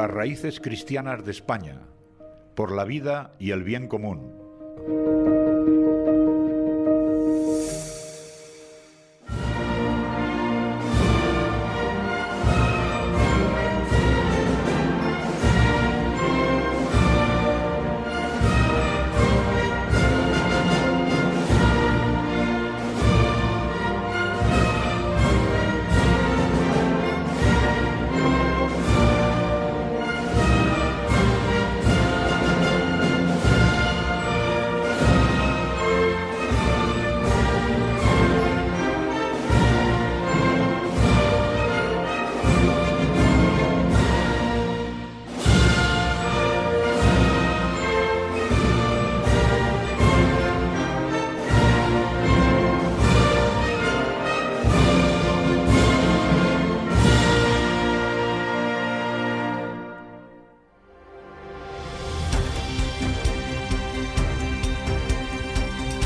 las raíces cristianas de España, por la vida y el bien común.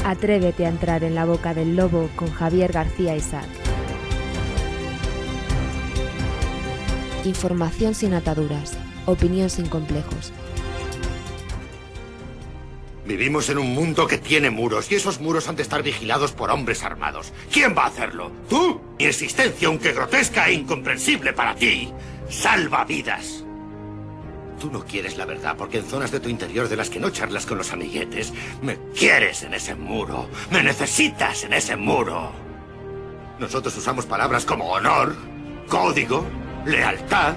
Atrévete a entrar en la boca del lobo con Javier García Isaac. Información sin ataduras, opinión sin complejos. Vivimos en un mundo que tiene muros y esos muros han de estar vigilados por hombres armados. ¿Quién va a hacerlo? ¿Tú? Mi existencia, aunque grotesca e incomprensible para ti, salva vidas. Tú no quieres la verdad porque en zonas de tu interior de las que no charlas con los amiguetes, me quieres en ese muro, me necesitas en ese muro. Nosotros usamos palabras como honor, código, lealtad.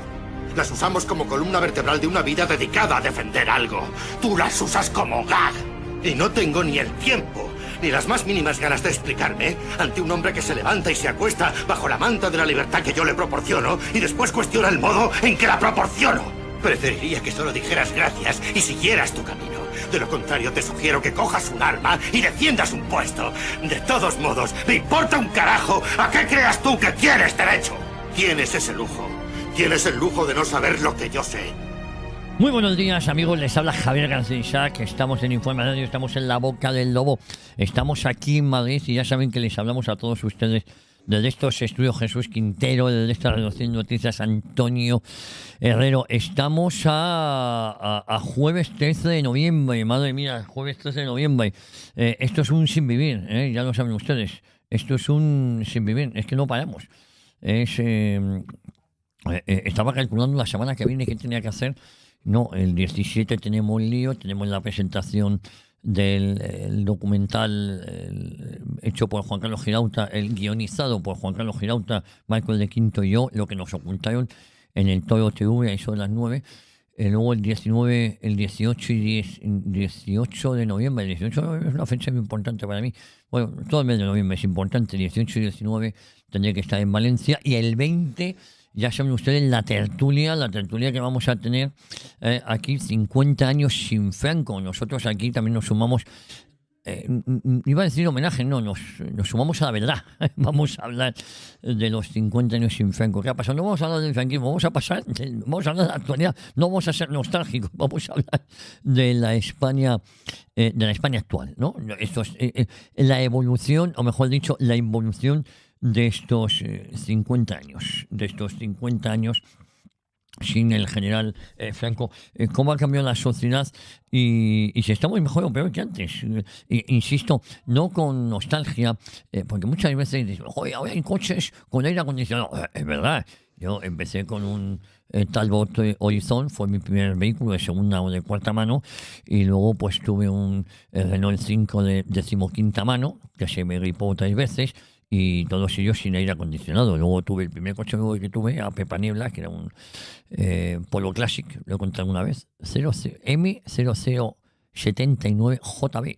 Las usamos como columna vertebral de una vida dedicada a defender algo. Tú las usas como gag. Y no tengo ni el tiempo, ni las más mínimas ganas de explicarme ante un hombre que se levanta y se acuesta bajo la manta de la libertad que yo le proporciono y después cuestiona el modo en que la proporciono. Preferiría que solo dijeras gracias y siguieras tu camino. De lo contrario, te sugiero que cojas un arma y defiendas un puesto. De todos modos, me importa un carajo a qué creas tú que tienes derecho. Tienes ese lujo. Tienes el lujo de no saber lo que yo sé. Muy buenos días, amigos, les habla Javier García Isaac. Estamos en Informa Radio, estamos en la boca del lobo. Estamos aquí en Madrid y ya saben que les hablamos a todos ustedes desde estos estudios Jesús Quintero, desde esta redacción de noticias Antonio Herrero. Estamos a jueves 13 de noviembre, madre mía, jueves 13 de noviembre. Esto es un sin vivir, ya lo saben ustedes. Esto es un sin vivir, es que no paramos. Estaba calculando la semana que viene qué tenía que hacer. No, el 17 tenemos un lío, tenemos la presentación del documental hecho por Juan Carlos Girauta, el guionizado por Juan Carlos Girauta, Michael de Quinto y yo, lo que nos ocultaron en el Toro TV, a eso de las 9. Luego el 19, el 18 y 18 de noviembre. El 18 de noviembre es una fecha muy importante para mí. Bueno, todo el mes de noviembre es importante. El 18 y 19 tendré que estar en Valencia. Y el 20... ya saben ustedes la tertulia que vamos a tener aquí, 50 años sin Franco. Nosotros aquí también nos sumamos, iba a decir homenaje, no, nos sumamos a la verdad. Vamos a hablar de los 50 años sin Franco. ¿Qué ha pasado? No vamos a hablar del franquismo, vamos a hablar de la actualidad, no vamos a ser nostálgicos, vamos a hablar de la España actual, ¿no? Esto es la evolución, o mejor dicho, la involución de estos 50 años sin el general Franco, cómo ha cambiado la sociedad y si estamos mejor o peor que antes. Insisto, no con nostalgia, porque muchas veces dicen, oye, ahora hay coches con aire acondicionado. Es verdad, yo empecé con un Talbot Horizon, fue mi primer vehículo de segunda o de cuarta mano, y luego pues tuve un Renault 5 de 15ª mano, que se me gripó 3 veces, y todos ellos sin aire acondicionado. Luego tuve el primer coche nuevo que tuve, a Pepa Niebla, que era un Polo Classic, lo he contado alguna vez, M0079JB.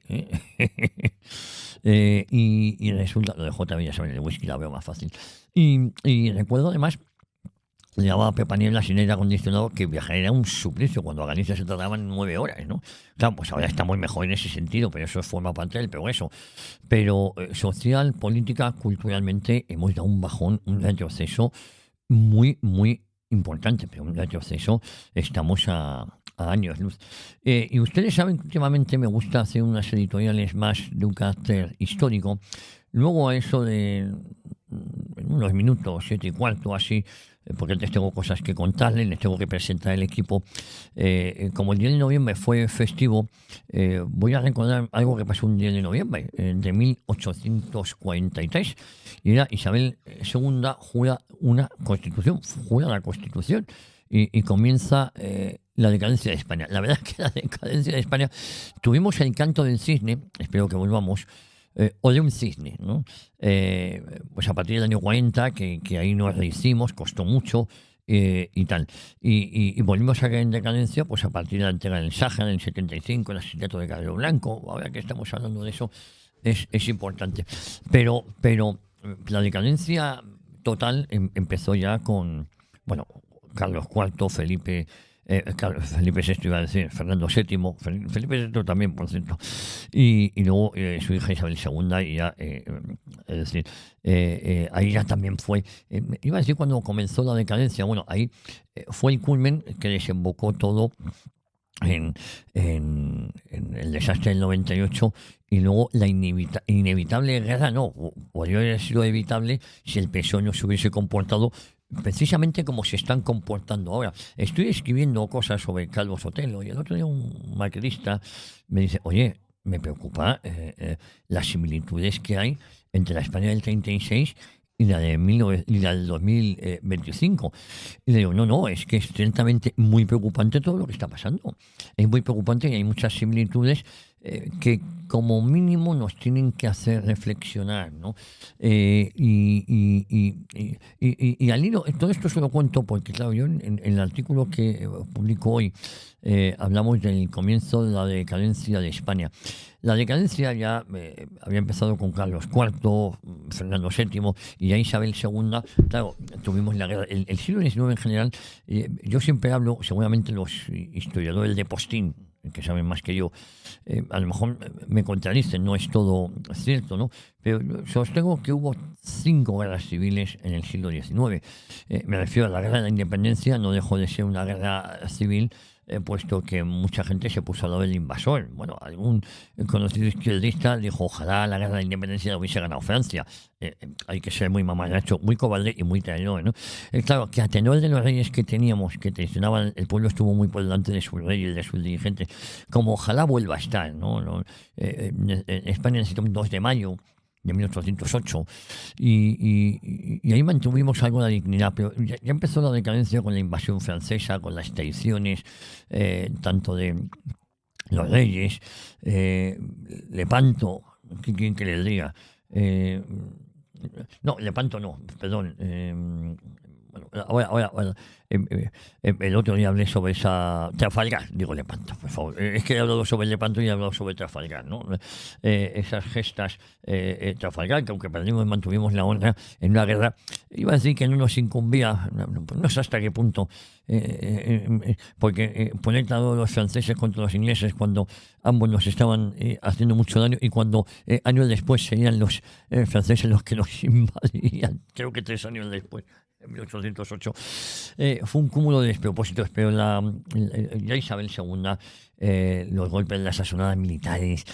Y resulta, lo de JB ya saben, el whisky la veo más fácil. Y recuerdo además, le llamaba Pepa Niebla sin aire acondicionado, que viajar era un suplicio. Cuando a Galicia se tardaban 9 horas, ¿no? Claro, pues ahora estamos mejor en ese sentido, pero eso forma parte del progreso. Pero social, política, culturalmente, hemos dado un bajón, un retroceso muy, muy importante, pero un retroceso, estamos a años luz. Y ustedes saben que últimamente me gusta hacer unas editoriales más de un carácter histórico. Luego a eso de unos minutos, 7:15, así, porque antes tengo cosas que contarles, les tengo que presentar el equipo. Como el 10 de noviembre fue festivo, voy a recordar algo que pasó un 10 de noviembre de 1843, y era Isabel II jura una constitución, jura la constitución, y comienza la decadencia de España. La verdad es que la decadencia de España, tuvimos el canto del cisne, espero que volvamos, o de un cisne, ¿no? Pues a partir del año 40, que ahí nos rehicimos, costó mucho y tal. Y volvimos a caer en decadencia pues a partir de la entrega del Sáhara, en el 75, el asesinato de Carrero Blanco. Ahora que estamos hablando de eso, es importante. Pero la decadencia total empezó ya con, bueno, Carlos IV, Felipe VI, iba a decir, Fernando VII, Felipe VI también, por cierto, y luego su hija Isabel II, y ya, es decir, ahí ya también fue, iba a decir cuando comenzó la decadencia, bueno, ahí fue el culmen que desembocó todo en el desastre del 98, y luego la inevitable guerra, no, podría haber sido evitable si el PSOE no se hubiese comportado precisamente como se están comportando ahora. Estoy escribiendo cosas sobre Calvo Sotelo, y el otro día un macrista me dice, oye, me preocupa las similitudes que hay entre la España del 36 y la del 2025. Y le digo, no, es que es ciertamente muy preocupante todo lo que está pasando. Es muy preocupante y hay muchas similitudes que como mínimo nos tienen que hacer reflexionar, ¿no? Y al hilo, todo esto se lo cuento porque, claro, yo en el artículo que publico hoy hablamos del comienzo de la decadencia de España. La decadencia ya había empezado con Carlos IV, Fernando VII y ya Isabel II. Claro, tuvimos la guerra. El siglo XIX en general, yo siempre hablo, seguramente los historiadores de postín, que saben más que yo, a lo mejor me contradicen, no es todo cierto, ¿no? Pero sostengo que hubo 5 guerras civiles en el siglo XIX. Me refiero a la guerra de la independencia, no dejó de ser una guerra civil, puesto que mucha gente se puso al lado del invasor. Bueno, algún conocido izquierdista dijo, ojalá la guerra de la independencia la hubiese ganado Francia. Hay que ser muy mamarracho, muy cobarde y muy traidor, ¿no? Claro, que a tenor de los reyes que teníamos, que traicionaban, el pueblo estuvo muy por delante de sus reyes, de sus dirigentes, como ojalá vuelva a estar, ¿no? España necesita un 2 de mayo de 1808, y ahí mantuvimos algo de dignidad, pero ya empezó la decadencia con la invasión francesa, con las traiciones, tanto de los reyes, Lepanto, ¿quién que les diga? No, Lepanto no, perdón. Ahora, el otro día hablé sobre esa Trafalgar, digo Lepanto, por favor. Es que he hablado sobre Lepanto y he hablado sobre Trafalgar, ¿no? Esas gestas Trafalgar, que aunque perdimos y mantuvimos la honra en una guerra, iba a decir que no nos incumbía, no sé hasta qué punto, porque poner a los franceses contra los ingleses cuando ambos nos estaban haciendo mucho daño, y cuando años después serían los franceses los que nos invadían, creo que 3 años después, en 1808, fue un cúmulo de despropósitos, pero ya Isabel II, los golpes de las asonadas militares,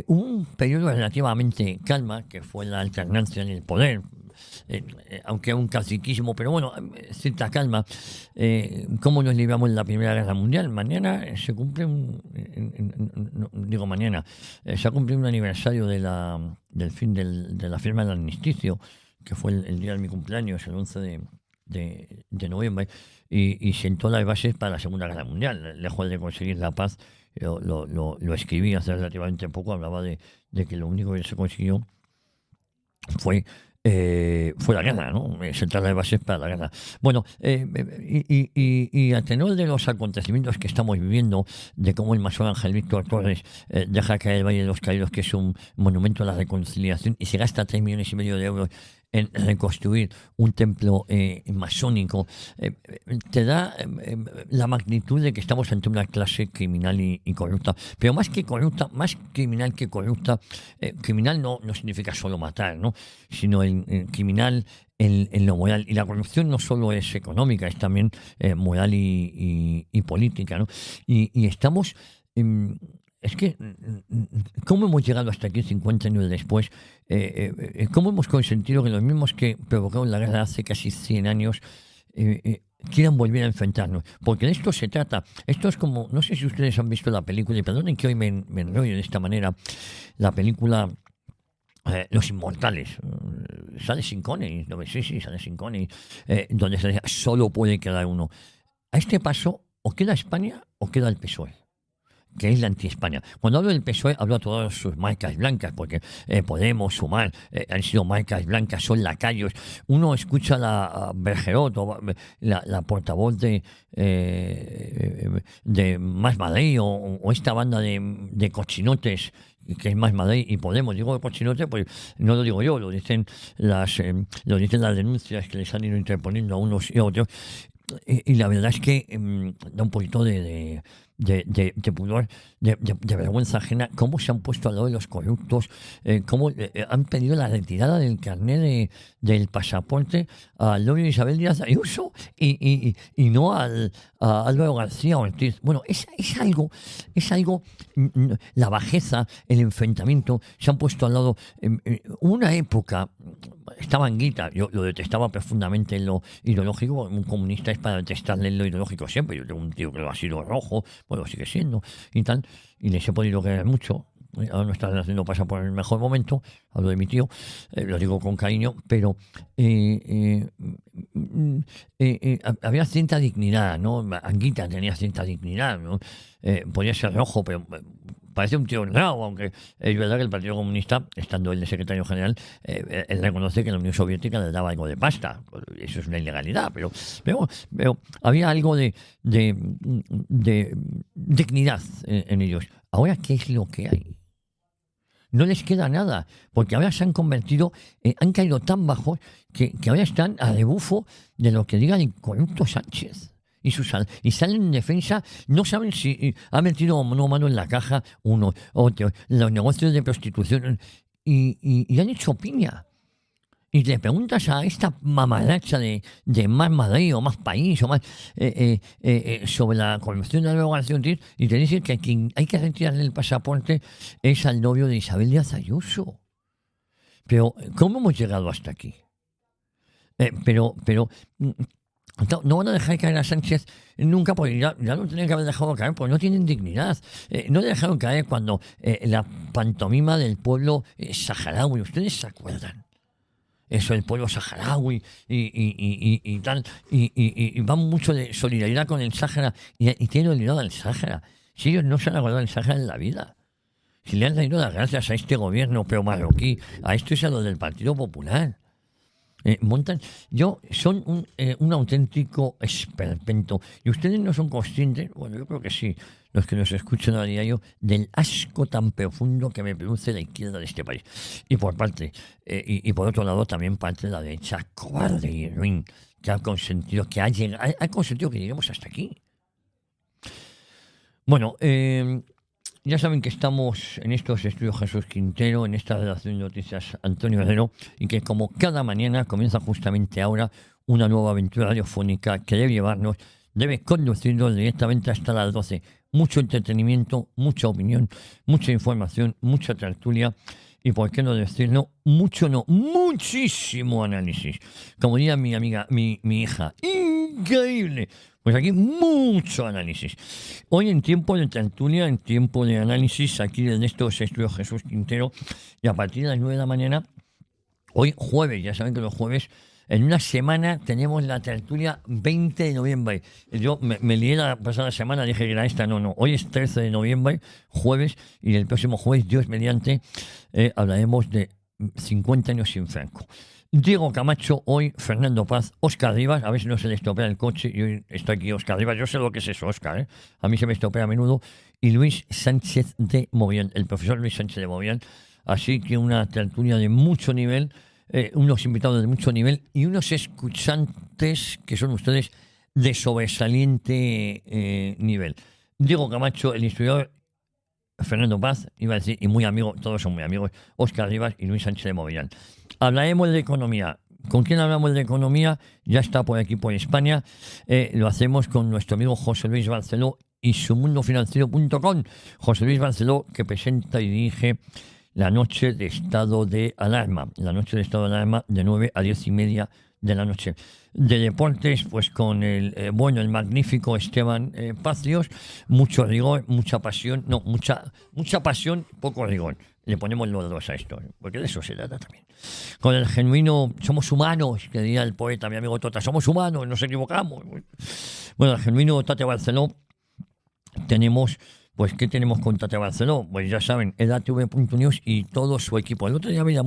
hubo un periodo relativamente calma, que fue la alternancia en el poder, aunque un caciquismo, pero bueno, cierta calma. ¿Cómo nos libramos en la Primera Guerra Mundial? Mañana se cumple se ha cumplido un aniversario del fin de la firma del armisticio, que fue el día de mi cumpleaños, el 11 de noviembre, y sentó las bases para la Segunda Guerra Mundial. Lejos de conseguir la paz, lo escribí hace relativamente poco, hablaba de que lo único que se consiguió fue la guerra, ¿no? Sentar las bases para la guerra. Bueno, y a tenor de los acontecimientos que estamos viviendo, de cómo el masón Ángel Víctor Torres deja caer el Valle de los Caídos, que es un monumento a la reconciliación, y se gasta 3,5 millones de euros en reconstruir un templo masónico, te da la magnitud de que estamos ante una clase criminal y corrupta. Pero más que corrupta, más criminal que corrupta, criminal no significa solo matar, ¿no? Sino el criminal en lo moral. Y la corrupción no solo es económica, es también moral y política, ¿no? Y estamos es que, ¿cómo hemos llegado hasta aquí 50 años después? ¿Cómo hemos consentido que los mismos que provocaron la guerra hace casi 100 años quieran volver a enfrentarnos? Porque de esto se trata. Esto es como, no sé si ustedes han visto la película, y perdonen que hoy me enrollo de esta manera, la película Los Inmortales. Sale Sean Connery, no, sí, sale Sean Connery, donde se decía, solo puede quedar uno. A este paso, o queda España o queda el PSOE, que es la anti-España. Cuando hablo del PSOE, hablo a todas sus marcas blancas, porque Podemos, Sumar, han sido marcas blancas, son lacayos. Uno escucha a Bergerot, la portavoz de Más Madrid, o esta banda de cochinotes, que es Más Madrid y Podemos. Digo de cochinotes, pues no lo digo yo, lo dicen las denuncias que les han ido interponiendo a unos y a otros. Y la verdad es que da un poquito de pudor, de vergüenza ajena, cómo se han puesto al lado de los corruptos, cómo han pedido la retirada del carnet del pasaporte al novio de Isabel Díaz Ayuso y no a Álvaro García Ortiz. Bueno, es algo, la bajeza, el enfrentamiento, se han puesto al lado. Una época, estaba Anguita, yo lo detestaba profundamente en lo ideológico. Un comunista es para detestarle en lo ideológico siempre. Yo tengo un tío que lo ha sido rojo, bueno, sigue siendo y tal, y les he podido querer mucho. Ahora nuestra relación no pasa por el mejor momento, hablo de mi tío, lo digo con cariño, pero había cierta dignidad, ¿no? Anguita tenía cierta dignidad, ¿no? Podía ser rojo, pero parece un tío honrado, aunque es verdad que el Partido Comunista, estando él de secretario general, él reconoce que la Unión Soviética le daba algo de pasta. Eso es una ilegalidad, pero había algo de dignidad en ellos. Ahora, ¿qué es lo que hay? No les queda nada, porque ahora se han convertido, han caído tan bajos que ahora están a rebufo de lo que diga el corrupto Sánchez. Y salen en defensa, no saben si ha metido o no mano en la caja uno, otro, los negocios de prostitución, y han hecho piña. Y le preguntas a esta mamaracha de Más Madrid o Más País o más sobre la corrupción de Álvaro García Ortiz, y te dicen que a quien hay que retirarle el pasaporte es al novio de Isabel Díaz Ayuso. Pero, ¿cómo hemos llegado hasta aquí? No van a dejar caer a Sánchez nunca, porque ya lo tenían que haber dejado caer, porque no tienen dignidad. No le dejaron caer cuando la pantomima del pueblo saharaui, ¿ustedes se acuerdan? Eso, el pueblo saharaui y tal, y van mucho de solidaridad con el Sáhara, y tienen olvidado al Sáhara. Si ellos no se han acordado del Sáhara en la vida, si le han dado las gracias a este gobierno pro-marroquí, a esto y a lo del Partido Popular. Son un auténtico esperpento, y ustedes no son conscientes, bueno, yo creo que sí, los que nos escuchan a diario, del asco tan profundo que me produce la izquierda de este país. Y por parte, y por otro lado también parte de la derecha cobarde y ruin, que ha consentido que lleguemos hasta aquí. Bueno, ya saben que estamos en estos estudios Jesús Quintero, en esta redacción de noticias Antonio Herrero, y que como cada mañana comienza justamente ahora una nueva aventura radiofónica que debe conducirnos directamente hasta las 12. Mucho entretenimiento, mucha opinión, mucha información, mucha tertulia y, por qué no decirlo, muchísimo análisis. Como diría mi amiga, mi hija, increíble. Pues aquí mucho análisis. Hoy en tiempo de tertulia, en tiempo de análisis, aquí en estos estudios Jesús Quintero, y a partir de las 9 de la mañana, hoy jueves, ya saben que los jueves, en una semana tenemos la tertulia 20 de noviembre. Yo me lié la pasada semana, dije que era esta, no. Hoy es 13 de noviembre, jueves, y el próximo jueves, Dios mediante, hablaremos de 50 años sin Franco. Diego Camacho, hoy Fernando Paz, Óscar Rivas, a ver si no se le estropea el coche, y hoy está aquí Óscar Rivas, yo sé lo que es eso, Óscar, a mí se me estropea a menudo, y Luis Sánchez de Movián, el profesor Luis Sánchez de Movián. Así que una tertulia de mucho nivel, unos invitados de mucho nivel y unos escuchantes que son ustedes de sobresaliente nivel. Diego Camacho, el historiador, Fernando Paz, iba a decir, y muy amigo, todos son muy amigos, Óscar Rivas y Luis Sánchez de Movián. Hablaremos de economía. ¿Con quién hablamos de economía? Ya está por aquí, por España. Lo hacemos con nuestro amigo José Luis Barceló, y sumundofinanciero.com. José Luis Barceló, que presenta y dirige la noche de estado de alarma. La noche de estado de alarma de 9 a 10 y media de la noche. De deportes, pues con el magnífico Esteban Pacios, mucho rigor, mucha pasión, mucha pasión, poco rigor. Le ponemos los dos a esto, porque de eso se trata también. Con el genuino, somos humanos, que diría el poeta, mi amigo Tota, somos humanos, nos equivocamos. Bueno, el genuino Tate Barceló, tenemos, pues, ¿qué tenemos con Tate Barceló? Pues ya saben, edatv.news y todo su equipo. El otro día me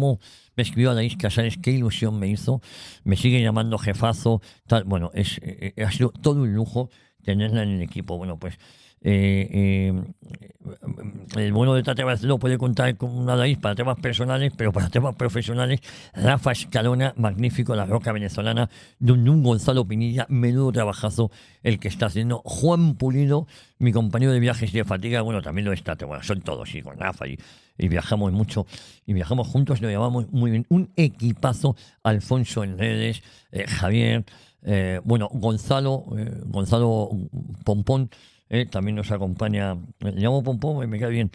escribió Anaís Casares, qué ilusión me hizo, me sigue llamando jefazo, tal. Bueno, ha sido todo un lujo tenerla en el equipo. Bueno, pues el bueno de Tate Barceló puede contar con una Anaís para temas personales, pero para temas profesionales, Rafa Escalona, magnífico, la roca venezolana, Dundun Gonzalo Pinilla, menudo trabajazo el que está haciendo, Juan Pulido, mi compañero de viajes y de fatiga, bueno, también lo está, bueno, son todos, sí, con Rafa y viajamos mucho, y viajamos juntos, nos llevamos muy bien, un equipazo, Alfonso en redes, Javier, bueno, Gonzalo Pompón, también nos acompaña, le llamo Pompón y me cae bien,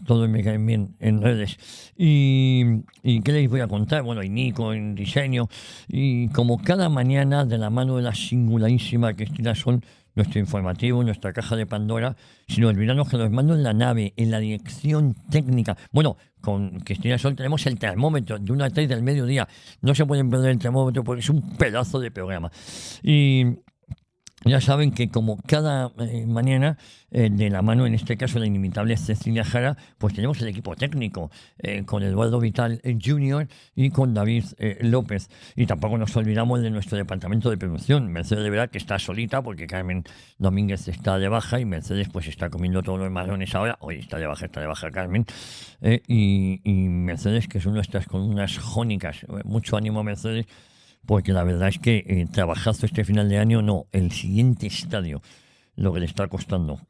todos me caen bien en redes. Y ¿qué les voy a contar? Bueno, y Nico en diseño, y como cada mañana de la mano de la singularísima Cristina Sol, nuestro informativo, nuestra caja de Pandora, sin olvidarnos que los mando en la nave, en la dirección técnica. Bueno, con Cristina Sol tenemos el termómetro de 1 a 3 del mediodía. No se pueden perder el termómetro porque es un pedazo de programa. Y ya saben que como cada mañana, de la mano, en este caso, la inimitable Cecilia Jara, pues tenemos el equipo técnico, con Eduardo Vital Jr. y con David López. Y tampoco nos olvidamos de nuestro departamento de producción. Mercedes de verdad que está solita porque Carmen Domínguez está de baja y Mercedes pues está comiendo todos los marrones ahora. Hoy está de baja Carmen. Y Mercedes, que son nuestras columnas jónicas. Mucho ánimo, Mercedes, porque la verdad es que trabajazo este final de año, no, el siguiente estadio, lo que le está costando.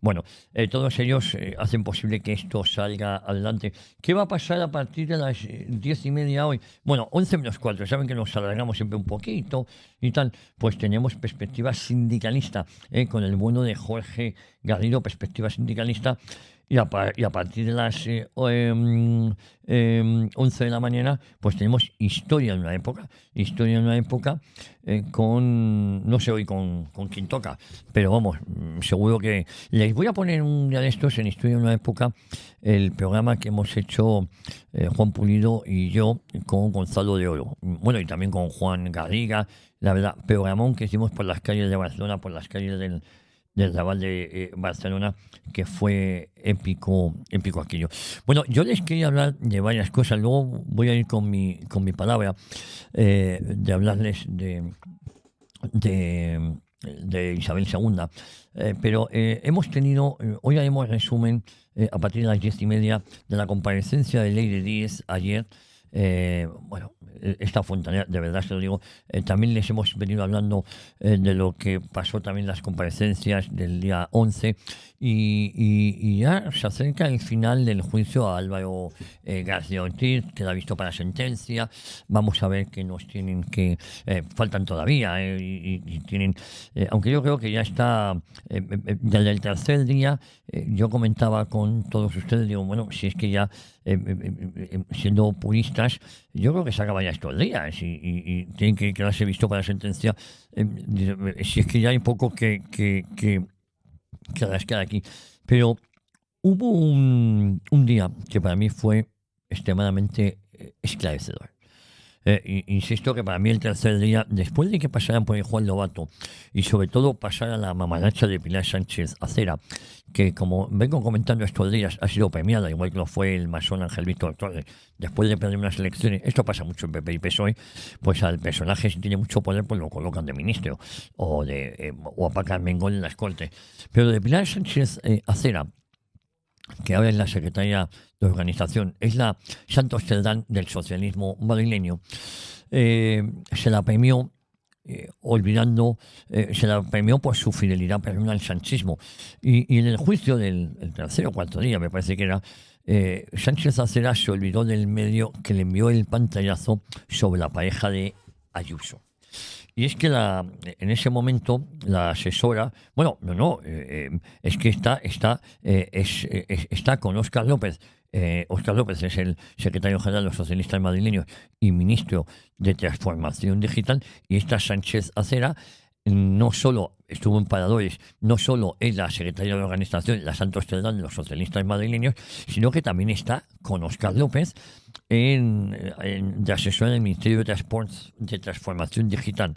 Bueno, todos ellos hacen posible que esto salga adelante. ¿Qué va a pasar a partir de las 10 y media hoy? Bueno, 11 menos 4, saben que nos alargamos siempre un poquito y tal. Pues tenemos perspectiva sindicalista, con el bueno de Jorge Garrido, perspectiva sindicalista. Y a partir de las 11 de la mañana, pues tenemos Historia de una época. Historia de una época con, no sé hoy con quién toca, pero vamos, seguro que les voy a poner un día de estos en Historia de una época, el programa que hemos hecho Juan Pulido y yo con Gonzalo de Oro. Bueno, y también con Juan Garriga, la verdad, programón que hicimos por las calles de Barcelona, por las calles del Raval de Barcelona, que fue épico aquello. Bueno, yo les quería hablar de varias cosas, luego voy a ir con mi palabra, de hablarles de Isabel II, pero hemos tenido, hoy haremos resumen a partir de las 10 y media de la comparecencia de Ley de Díez ayer. Bueno, esta Fontanera, de verdad se lo digo, también les hemos venido hablando de lo que pasó también en las comparecencias del día 11 y ya se acerca el final del juicio a Álvaro García Ortiz, que la ha visto para sentencia. Vamos a ver qué nos tienen que... faltan todavía y tienen... aunque yo creo que ya está... desde el tercer día, yo comentaba con todos ustedes, digo, bueno, si es que ya... siendo puristas, yo creo que se acaba ya estos días y tienen que quedarse visto para sentencia. Si es que ya hay poco que rascar aquí. Pero hubo un día que para mí fue extremadamente esclarecedor. Insisto que para mí el tercer día, después de que pasaran por el Juan Lobato y sobre todo pasara la mamaracha de Pilar Sánchez Acera, que como vengo comentando estos días ha sido premiada, igual que lo fue el masón Ángel Víctor Torres, después de perder unas elecciones. Esto pasa mucho en PP y PSOE, pues al personaje, si tiene mucho poder, pues lo colocan de ministro o a Paca Mengol en las Cortes. Pero de Pilar Sánchez Acera, que ahora es la secretaria de organización, es la Santos Cerdán del socialismo madrileño, se la premió se la premió por su fidelidad personal al sanchismo. Y en el juicio del tercer o cuarto día, me parece que era, Sánchez Acera se olvidó del medio que le envió el pantallazo sobre la pareja de Ayuso. Y es que en ese momento la asesora, bueno, es que está con Óscar López. Óscar López es el secretario general de los socialistas madrileños y ministro de Transformación Digital, y esta Sánchez Acera no solo estuvo en Paradores, no solo es la secretaria de organización, la Santos Cerdán de los socialistas madrileños, sino que también está con Óscar López de asesora del Ministerio de Transformación Digital,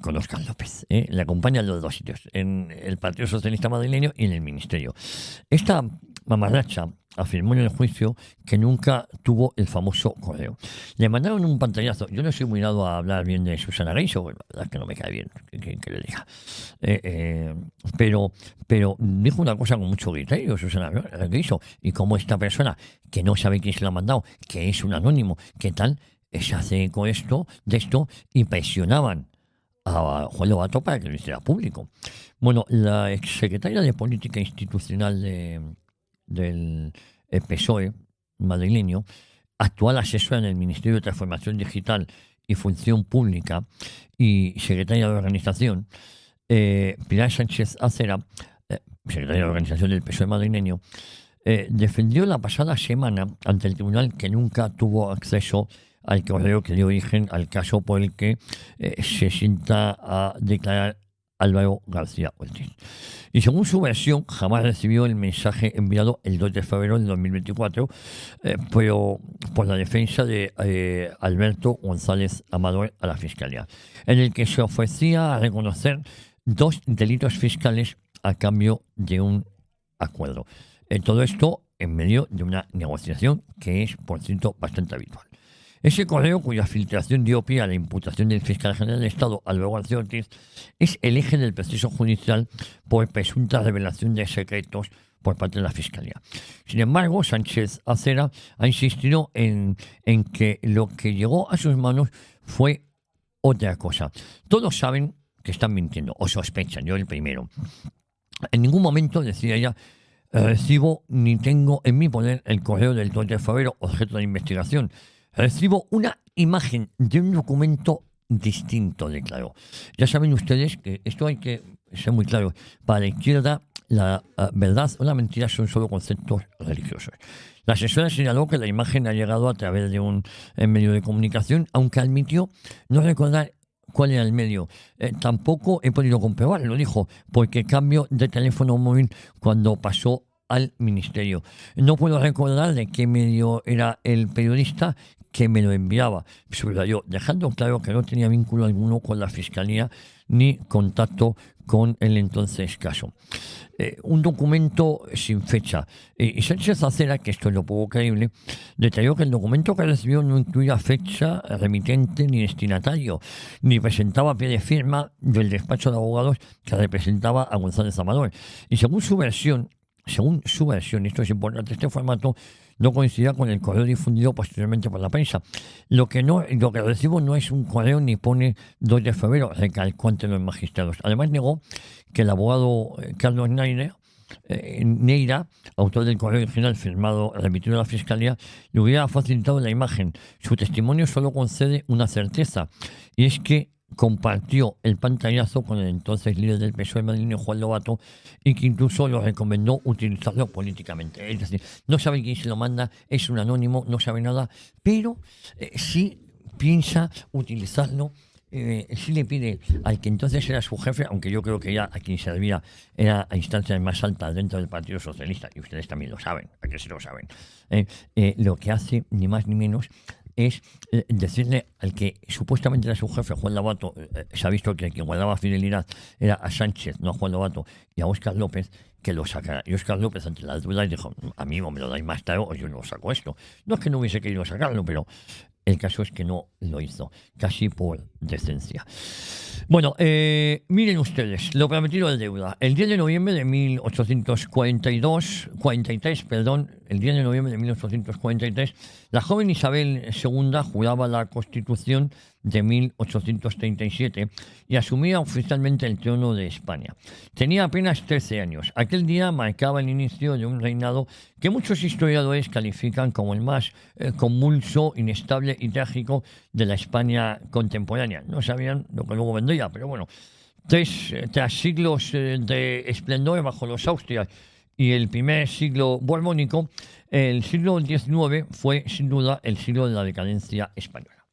con Óscar López. Le acompaña en los dos sitios, en el Partido Socialista Madrileño y en el Ministerio. Esta mamarracha afirmó en el juicio que nunca tuvo el famoso correo. Le mandaron un pantallazo. Yo no soy muy dado a hablar bien de Susana Reiso, la verdad es que no me cae bien que le diga. Pero dijo una cosa con mucho criterio, Susana Reiso, y como esta persona, que no sabe quién se lo ha mandado, que es un anónimo, que tal, se hace eco de esto, y presionaban a Juan Lobato para que lo hiciera público. Bueno, la exsecretaria de Política Institucional del PSOE madrileño, actual asesora en el Ministerio de Transformación Digital y Función Pública y secretaria de Organización, Pilar Sánchez Acera, secretaria de Organización del PSOE madrileño, defendió la pasada semana ante el tribunal que nunca tuvo acceso al correo que dio origen al caso por el que se sienta a declarar Álvaro García Ortiz. Y según su versión, jamás recibió el mensaje enviado el 2 de febrero de 2024 pero por la defensa de Alberto González Amador a la Fiscalía, en el que se ofrecía a reconocer 2 delitos fiscales a cambio de un acuerdo. Todo esto en medio de una negociación que es, por cierto, bastante habitual. Ese correo, cuya filtración dio pie a la imputación del fiscal general del Estado, Álvaro García Ortiz, es el eje del proceso judicial por presunta revelación de secretos por parte de la Fiscalía. Sin embargo, Sánchez Acera ha insistido en que lo que llegó a sus manos fue otra cosa. Todos saben que están mintiendo, o sospechan, yo el primero. En ningún momento, decía ella, recibo ni tengo en mi poder el correo del 2 de febrero, objeto de investigación. Recibo una imagen de un documento distinto, declaró. Ya saben ustedes que esto hay que ser muy claro. Para la izquierda, la verdad o la mentira son solo conceptos religiosos. La asesora señaló que la imagen ha llegado a través de un medio de comunicación, aunque admitió no recordar cuál era el medio. Tampoco he podido comprobarlo, dijo, porque cambio de teléfono móvil cuando pasó al ministerio. No puedo recordar de qué medio era el periodista que me lo enviaba, subrayó, dejando claro que no tenía vínculo alguno con la Fiscalía ni contacto con el entonces caso. Un documento sin fecha. Y Sánchez Acera, que esto es lo poco creíble, detalló que el documento que recibió no incluía fecha, remitente ni destinatario, ni presentaba pie de firma del despacho de abogados que representaba a González Amador. Y según su versión, esto es importante, este formato no coincidía con el correo difundido posteriormente por la prensa. Lo que recibo no es un correo ni pone 2 de febrero, recalcó ante los magistrados. Además negó que el abogado Carlos Neira, autor del correo original firmado, remitido a la Fiscalía, le hubiera facilitado la imagen. Su testimonio solo concede una certeza, y es que compartió el pantallazo con el entonces líder del PSOE madrileño, Juan Lobato, y que incluso lo recomendó utilizarlo políticamente. Es decir, no sabe quién se lo manda, es un anónimo, no sabe nada, pero sí piensa utilizarlo. Sí le pide al que entonces era su jefe, aunque yo creo que ya a quien servía era a instancias más altas dentro del Partido Socialista, y ustedes también lo saben, a que sí lo saben, lo que hace ni más ni menos es decirle al que supuestamente era su jefe, Juan Lobato, se ha visto que quien guardaba fidelidad era a Sánchez, no a Juan Lobato, y a Óscar López, que lo sacara. Y Óscar López, ante las dudas, dijo, amigo, me lo dais más tarde o yo no saco esto. No es que no hubiese querido sacarlo, pero el caso es que no lo hizo, casi por decencia. Bueno, miren ustedes, lo prometido de deuda. El 10 de noviembre de 1843, el 10 de noviembre de 1843, la joven Isabel II juraba la Constitución de 1837 y asumía oficialmente el trono de España. Tenía apenas 13 años. Aquel día marcaba el inicio de un reinado que muchos historiadores califican como el más convulso, inestable y trágico de la España contemporánea. No sabían lo que luego vendría, pero bueno, tras siglos de esplendor bajo los Austrias y el primer siglo borbónico, el siglo XIX fue sin duda el siglo de la decadencia española.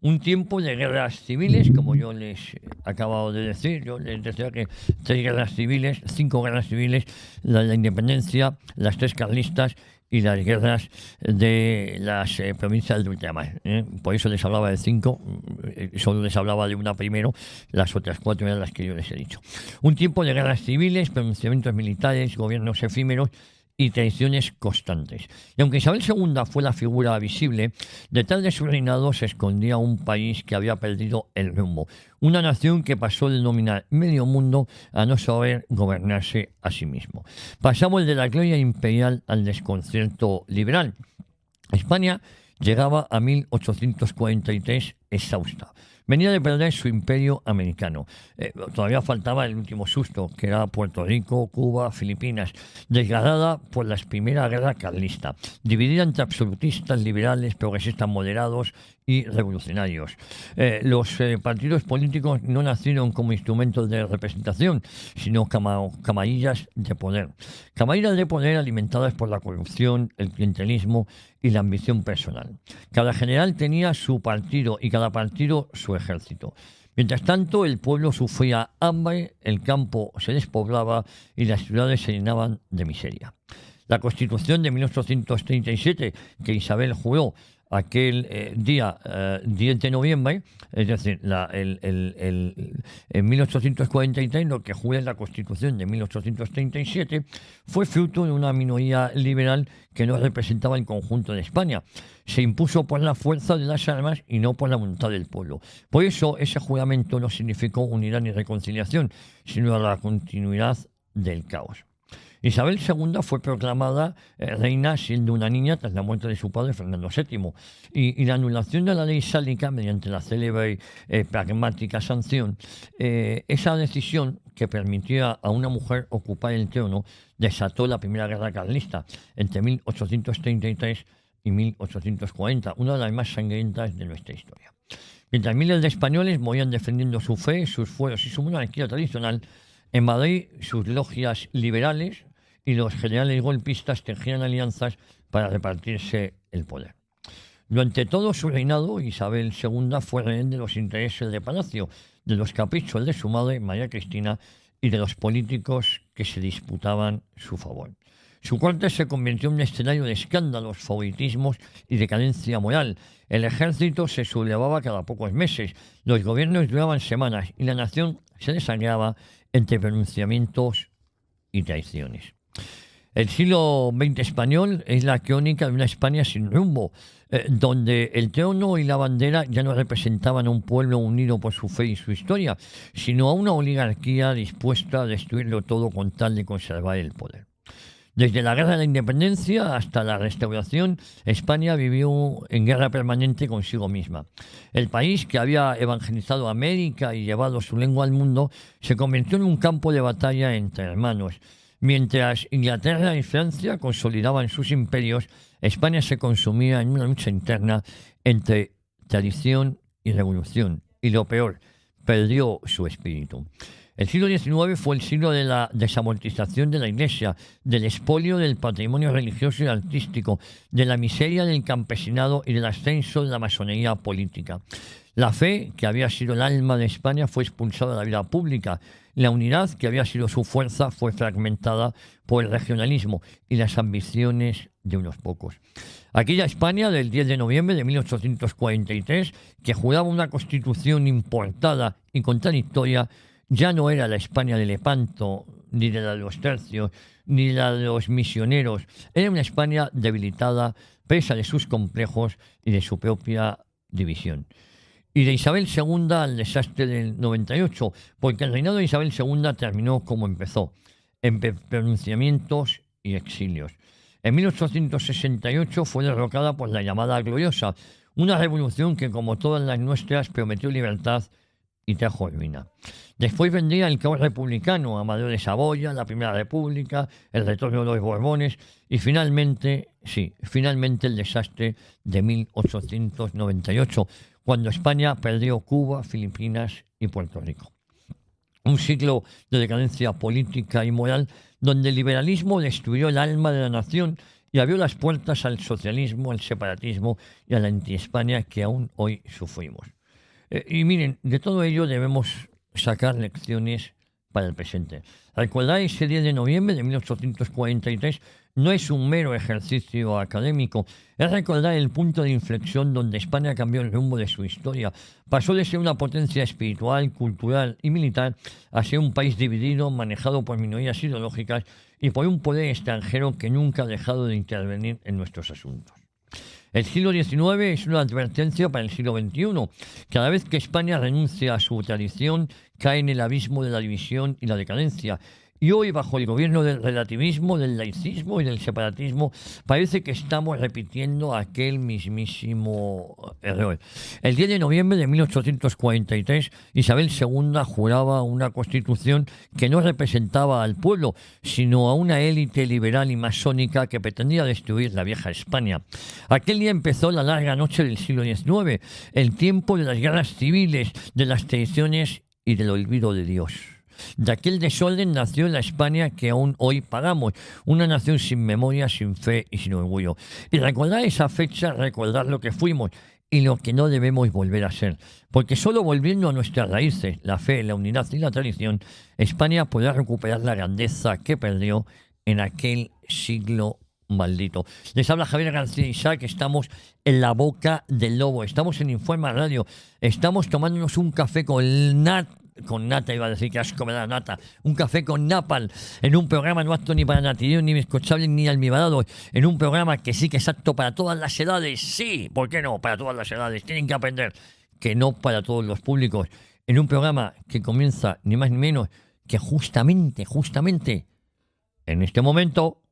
Un tiempo de guerras civiles, como yo les he acabado de decir. Yo les decía que 3 guerras civiles, 5 guerras civiles, la de la independencia, las 3 carlistas y las guerras de las provincias de ultramar. Por eso les hablaba de 5, solo les hablaba de una primero, las otras 4 eran las que yo les he dicho. Un tiempo de guerras civiles, pronunciamientos militares, gobiernos efímeros y traiciones constantes. Y aunque Isabel II fue la figura visible, detrás de su reinado se escondía un país que había perdido el rumbo. Una nación que pasó de dominar medio mundo a no saber gobernarse a sí mismo. Pasamos de la gloria imperial al desconcierto liberal. España llegaba a 1843 exhausta. Venía de perder su imperio americano. Todavía faltaba el último susto, que era Puerto Rico, Cuba, Filipinas, desgarrada por la Primera Guerra Carlista, dividida entre absolutistas, liberales, progresistas moderados y revolucionarios. Los partidos políticos no nacieron como instrumentos de representación, sino camarillas de poder. Camarillas de poder alimentadas por la corrupción, el clientelismo y la ambición personal. Cada general tenía su partido y cada partido su ejército. Mientras tanto, el pueblo sufría hambre, el campo se despoblaba y las ciudades se llenaban de miseria. La Constitución de 1837, que Isabel juró aquel día 10 de noviembre, es decir, en 1843, lo que jura la Constitución de 1837, fue fruto de una minoría liberal que no representaba el conjunto de España. Se impuso por la fuerza de las armas y no por la voluntad del pueblo. Por eso, ese juramento no significó unidad ni reconciliación, sino la continuidad del caos. Isabel II fue proclamada reina siendo una niña tras la muerte de su padre Fernando VII, y la anulación de la ley sálica mediante la célebre pragmática sanción, esa decisión que permitía a una mujer ocupar el trono, desató la Primera Guerra Carlista entre 1833 y 1840, una de las más sangrientas de nuestra historia. Mientras miles de españoles morían defendiendo su fe, sus fueros y su monarquía tradicional, en Madrid sus logias liberales y los generales golpistas tejían alianzas para repartirse el poder. Durante todo su reinado, Isabel II fue rehén de los intereses de Palacio, de los caprichos de su madre, María Cristina, y de los políticos que se disputaban su favor. Su corte se convirtió en un escenario de escándalos, favoritismos y decadencia moral. El ejército se sublevaba cada pocos meses, los gobiernos duraban semanas y la nación se desangraba entre pronunciamientos y traiciones. El siglo XX español es la crónica de una España sin rumbo, donde el trono y la bandera ya no representaban a un pueblo unido por su fe y su historia, sino a una oligarquía dispuesta a destruirlo todo con tal de conservar el poder. Desde la Guerra de la Independencia hasta la Restauración, España vivió en guerra permanente consigo misma. El país, que había evangelizado América y llevado su lengua al mundo, se convirtió en un campo de batalla entre hermanos. Mientras Inglaterra y Francia consolidaban sus imperios, España se consumía en una lucha interna entre tradición y revolución. Y lo peor, perdió su espíritu. El siglo XIX fue el siglo de la desamortización de la Iglesia, del expolio del patrimonio religioso y artístico, de la miseria del campesinado y del ascenso de la masonería política. La fe, que había sido el alma de España, fue expulsada de la vida pública. La unidad, que había sido su fuerza, fue fragmentada por el regionalismo y las ambiciones de unos pocos. Aquella España del 10 de noviembre de 1843, que juraba una constitución importada y contradictoria, ya no era la España de Lepanto, ni de la de los tercios, ni la de los misioneros. Era una España debilitada, presa de sus complejos y de su propia división. Y de Isabel II al desastre del 98, porque el reinado de Isabel II terminó como empezó, en pronunciamientos y exilios. En 1868 fue derrocada por la llamada Gloriosa, Una revolución que, como todas las nuestras, prometió libertad y trajo ruina. Después vendría el caos republicano, Amadeo de Saboya, la Primera República, el retorno de los Borbones y finalmente el desastre de 1898, cuando España perdió Cuba, Filipinas y Puerto Rico. Un siglo de decadencia política y moral donde el liberalismo destruyó el alma de la nación y abrió las puertas al socialismo, al separatismo y a la anti-España que aún hoy sufrimos. Y miren, de todo ello debemos sacar lecciones para el presente. Recordar ese 10 de noviembre de 1843 no es un mero ejercicio académico, es recordar el punto de inflexión donde España cambió el rumbo de su historia. Pasó de ser una potencia espiritual, cultural y militar a ser un país dividido, manejado por minorías ideológicas y por un poder extranjero que nunca ha dejado de intervenir en nuestros asuntos. El siglo XIX es una advertencia para el siglo XXI. Cada vez que España renuncia a su tradición, cae en el abismo de la división y la decadencia. Y hoy, bajo el gobierno del relativismo, del laicismo y del separatismo, parece que estamos repitiendo aquel mismísimo error. El 10 de noviembre de 1843, Isabel II juraba una constitución que no representaba al pueblo, sino a una élite liberal y masónica que pretendía destruir la vieja España. Aquel día empezó la larga noche del siglo XIX, el tiempo de las guerras civiles, de las traiciones y del olvido de Dios. De aquel desorden nació la España que aún hoy pagamos, una nación sin memoria, sin fe y sin orgullo. Y recordar esa fecha, recordar lo que fuimos y lo que no debemos volver a ser. Porque solo volviendo a nuestras raíces, la fe, la unidad y la tradición, España podrá recuperar la grandeza que perdió en aquel siglo maldito. Les habla Javier García Isaac, estamos en la boca del lobo, estamos en Informa Radio, estamos tomándonos un café con nata, iba a decir que asco me da nata, un café con napal, en un programa no apto ni para natillos, ni bizcochables, ni almibarados, en un programa que sí que es apto para todas las edades, sí, ¿por qué no? Para todas las edades, tienen que aprender que no para todos los públicos, en un programa que comienza ni más ni menos que justamente, en este momento.